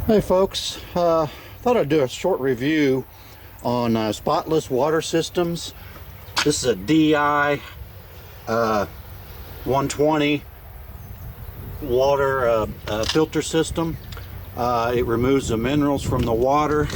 Hey folks, thought I'd do a short review on Spotless Water Systems. This is a DI-120 water filter system. It removes the minerals from the water.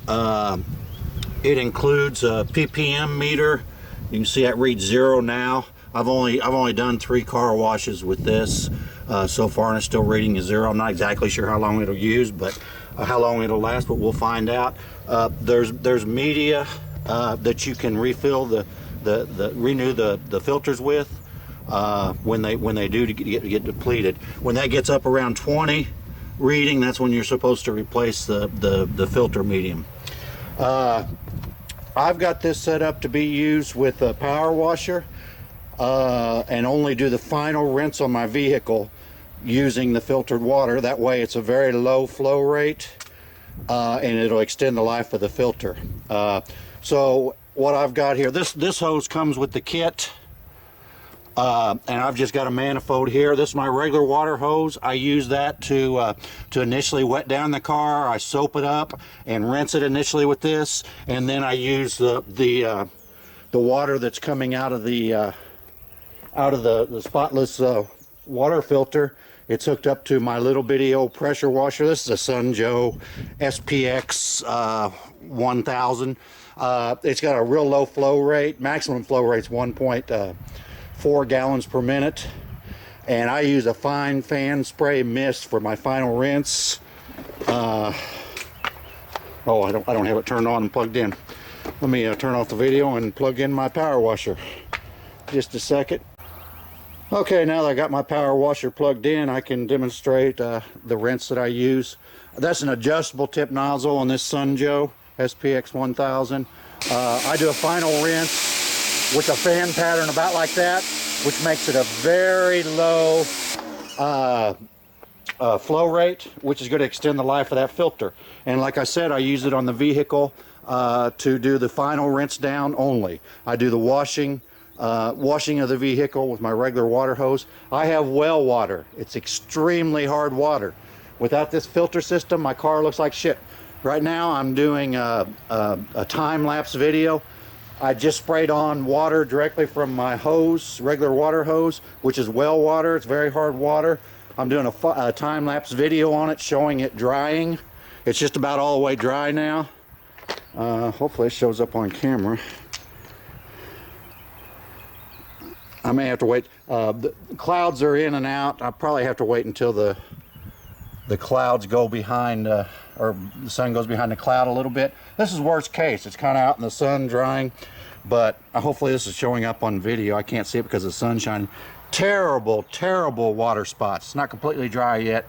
It includes a ppm meter. You can see that reads 0 now. I've only done 3 car washes with this so far, and it's still reading a 0. I'm not exactly sure how long it'll use, but how long it'll last, but we'll find out. There's media that you can refill renew the filters with when they do get depleted. When that gets up around 20 reading, that's when you're supposed to replace the filter medium. I've got this set up to be used with a power washer and only do the final rinse on my vehicle using the filtered water. That way it's a very low flow rate and it'll extend the life of the filter. So what I've got here, this hose comes with the kit, and I've just got a manifold here. This is my regular water hose. I use that to initially wet down the car. I soap it up and rinse it initially with this, and then I use the water that's coming out of the Spotless water filter. It's hooked up to my little bitty old pressure washer. This is a Sun Joe SPX 1000. It's got a real low flow rate. Maximum flow rate's 1.4 gallons per minute. And I use a fine fan spray mist for my final rinse. Oh, I don't have it turned on and plugged in. Let me turn off the video and plug in my power washer. Just a second. Okay, now that I got my power washer plugged in, I can demonstrate the rinse that I use. That's an adjustable tip nozzle on this Sun Joe SPX 1000. I do a final rinse with a fan pattern about like that, which makes it a very low flow rate, which is going to extend the life of that filter. And like I said, I use it on the vehicle to do the final rinse down only. I do the washing of the vehicle with my regular water hose. I have well water. It's extremely hard water. Without this filter system, my car looks like shit. Right now I'm doing a time-lapse video. I just sprayed on water directly from my hose, regular water hose, which is well water. It's very hard water. I'm doing a time-lapse video on it, showing it drying. It's just about all the way dry now. Hopefully it shows up on camera. I may have to wait. The clouds are in and out. I probably have to wait until the clouds go behind, or the sun goes behind the cloud a little bit. This is worst case. It's kind of out in the sun drying, but hopefully this is showing up on video. I can't see it because the sun's shining. Terrible, terrible water spots. It's not completely dry yet.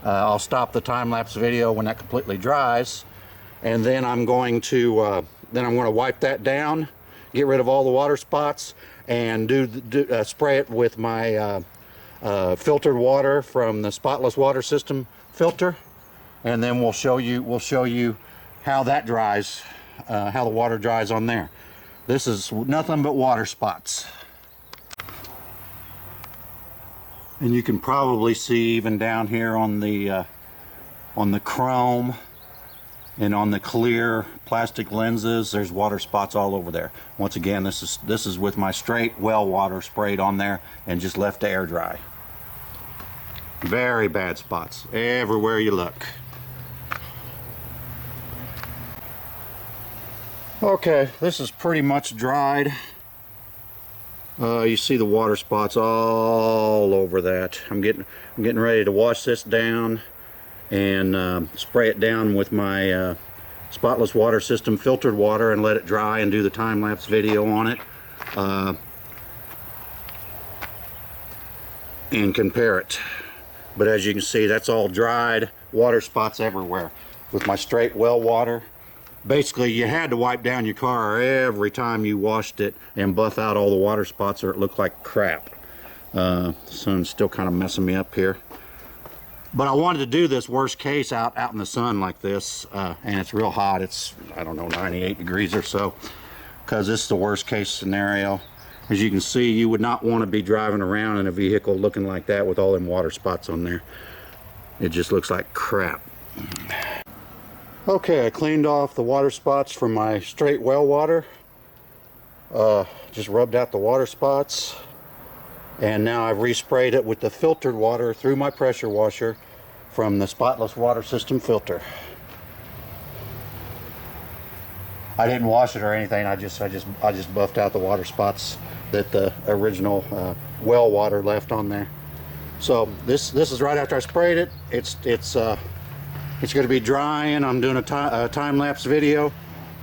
I'll stop the time-lapse video when that completely dries, and then I'm going to wipe that down, get rid of all the water spots, and spray it with my filtered water from the Spotless Water System filter, and then we'll show you how that dries, how the water dries on there. This is nothing but water spots, and you can probably see even down here on the chrome and on the clear plastic lenses, there's water spots all over there. Once again, this is with my straight well water sprayed on there and just left to air dry. Very bad spots everywhere you look. Okay, this is pretty much dried. You see the water spots all over that. I'm getting ready to wash this down and spray it down with my Spotless Water System filtered water and let it dry and do the time-lapse video on it and compare it. But as you can see, that's all dried, water spots everywhere with my straight well water. Basically, you had to wipe down your car every time you washed it and buff out all the water spots or it looked like crap. The sun's still kind of messing me up here. But I wanted to do this worst case out in the sun like this, and it's real hot. It's, I don't know, 98 degrees or so, because this is the worst case scenario. As you can see, you would not want to be driving around in a vehicle looking like that with all them water spots on there. It just looks like crap. Okay, I cleaned off the water spots from my straight well water. Just rubbed out the water spots. And now I've resprayed it with the filtered water through my pressure washer from the Spotless Water System filter. I didn't wash it or anything. I just buffed out the water spots that the original well water left on there. So this is right after I sprayed it. It's going to be drying. I'm doing a time-lapse video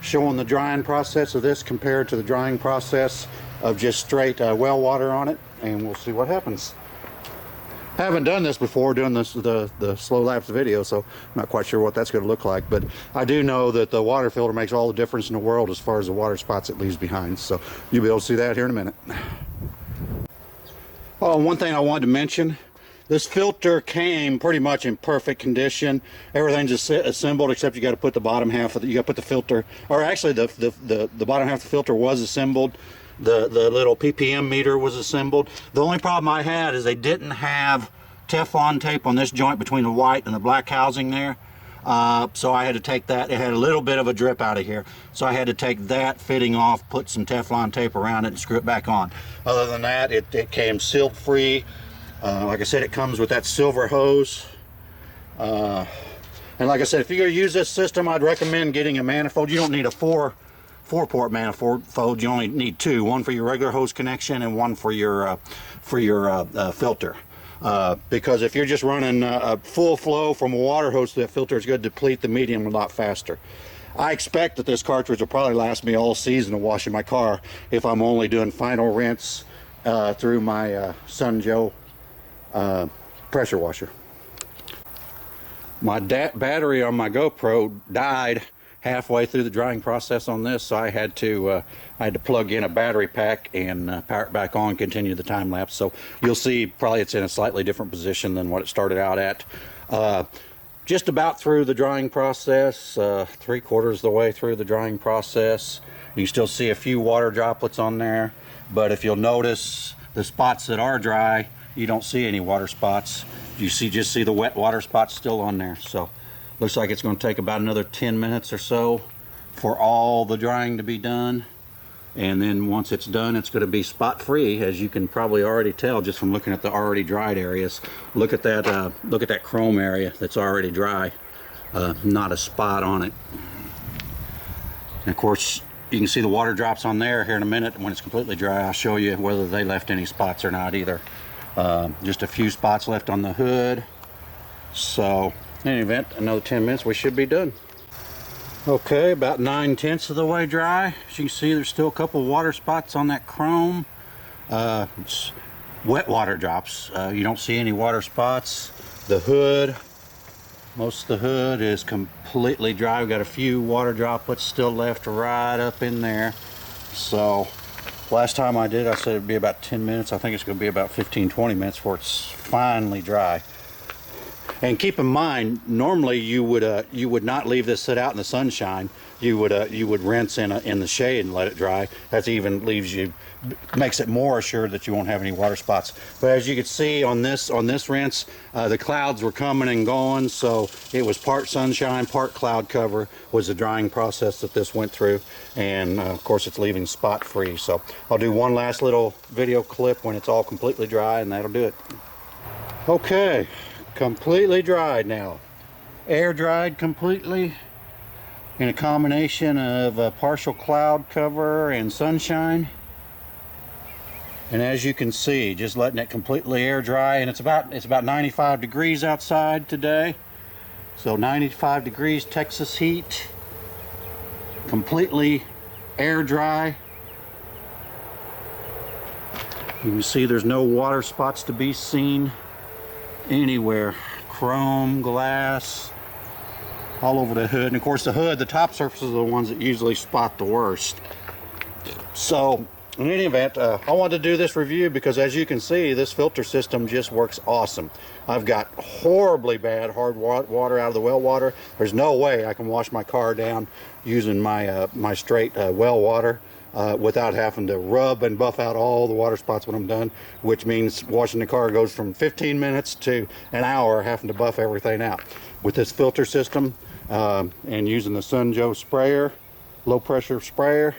showing the drying process of this compared to the drying process of just straight well water on it, and we'll see what happens. I haven't done this before, doing the slow lapse video, so I'm not quite sure what that's going to look like, but I do know that the water filter makes all the difference in the world as far as the water spots it leaves behind, so you'll be able to see that here in a minute. Oh, one thing I wanted to mention, this filter came pretty much in perfect condition. Everything's assembled except you got to put the bottom half of the, you got to put the filter, or actually the bottom half of the filter was assembled. The little ppm meter was assembled. The only problem I had is they didn't have Teflon tape on this joint between the white and the black housing there. So I had to take that. It had a little bit of a drip out of here, so I had to take that fitting off, put some Teflon tape around it, and screw it back on. Other than that, it came silt free. Like I said, it comes with that silver hose. And like I said, if you're going to use this system, I'd recommend getting a manifold. You don't need a four-port manifold. You only need two, one for your regular hose connection and one for your filter. Because if you're just running a full flow from a water hose to that filter, it's going to deplete the medium a lot faster. I expect that this cartridge will probably last me all season of washing my car if I'm only doing final rinse through my Sun Joe pressure washer. My battery on my GoPro died halfway through the drying process on this, so I had to plug in a battery pack and power it back on, continue the time lapse. So you'll see probably it's in a slightly different position than what it started out at. Just about through the drying process, 3/4 of the way through the drying process. You still see a few water droplets on there, but if you'll notice the spots that are dry, you don't see any water spots. You just see the wet water spots still on there. So looks like it's going to take about another 10 minutes or so for all the drying to be done, and then once it's done, it's going to be spot free, as you can probably already tell just from looking at the already dried areas. Look at that chrome area that's already dry, not a spot on it. And of course you can see the water drops on there here in a minute. When it's completely dry, I'll show you whether they left any spots or not either. Just a few spots left on the hood. So in any event, another 10 minutes, we should be done. Okay, about 9/10 of the way dry. As you can see, there's still a couple of water spots on that chrome. It's wet water drops. You don't see any water spots. The hood, most of the hood is completely dry. We've got a few water droplets still left right up in there. So last time I did, I said it'd be about 10 minutes. I think it's going to be about 15-20 minutes before it's finally dry. And keep in mind, normally you would not leave this sit out in the sunshine. You would rinse in the shade and let it dry. That even makes it more assured that you won't have any water spots. But as you can see on this rinse, the clouds were coming and going, so it was part sunshine, part cloud cover was the drying process that this went through, and of course it's leaving spot free. So I'll do one last little video clip when it's all completely dry, and that'll do it. Okay. Completely dried now. Air dried completely in a combination of a partial cloud cover and sunshine. And as you can see, just letting it completely air dry, and it's about 95 degrees outside today. So 95 degrees Texas heat. Completely air dry. You can see there's no water spots to be seen anywhere. Chrome, glass, all over the hood. And of course the hood, the top surfaces are the ones that usually spot the worst. So in any event, I wanted to do this review because as you can see, this filter system just works awesome. I've got horribly bad hard water out of the well water. There's no way I can wash my car down using my straight well water. without having to rub and buff out all the water spots when I'm done, which means washing the car goes from 15 minutes to an hour having to buff everything out. With this filter system and using the Sun Joe sprayer, low pressure sprayer,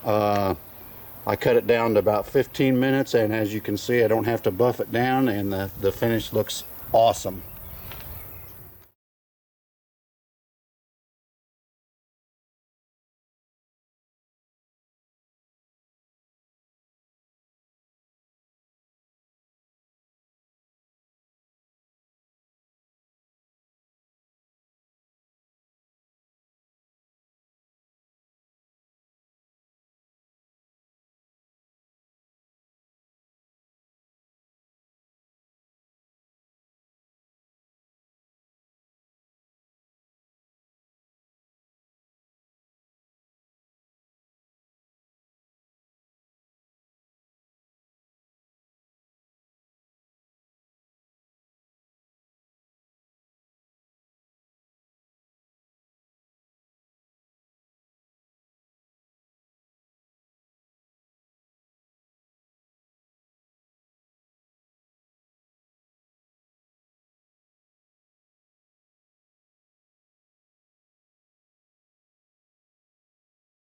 I cut it down to about 15 minutes, and as you can see, I don't have to buff it down, and the finish looks awesome.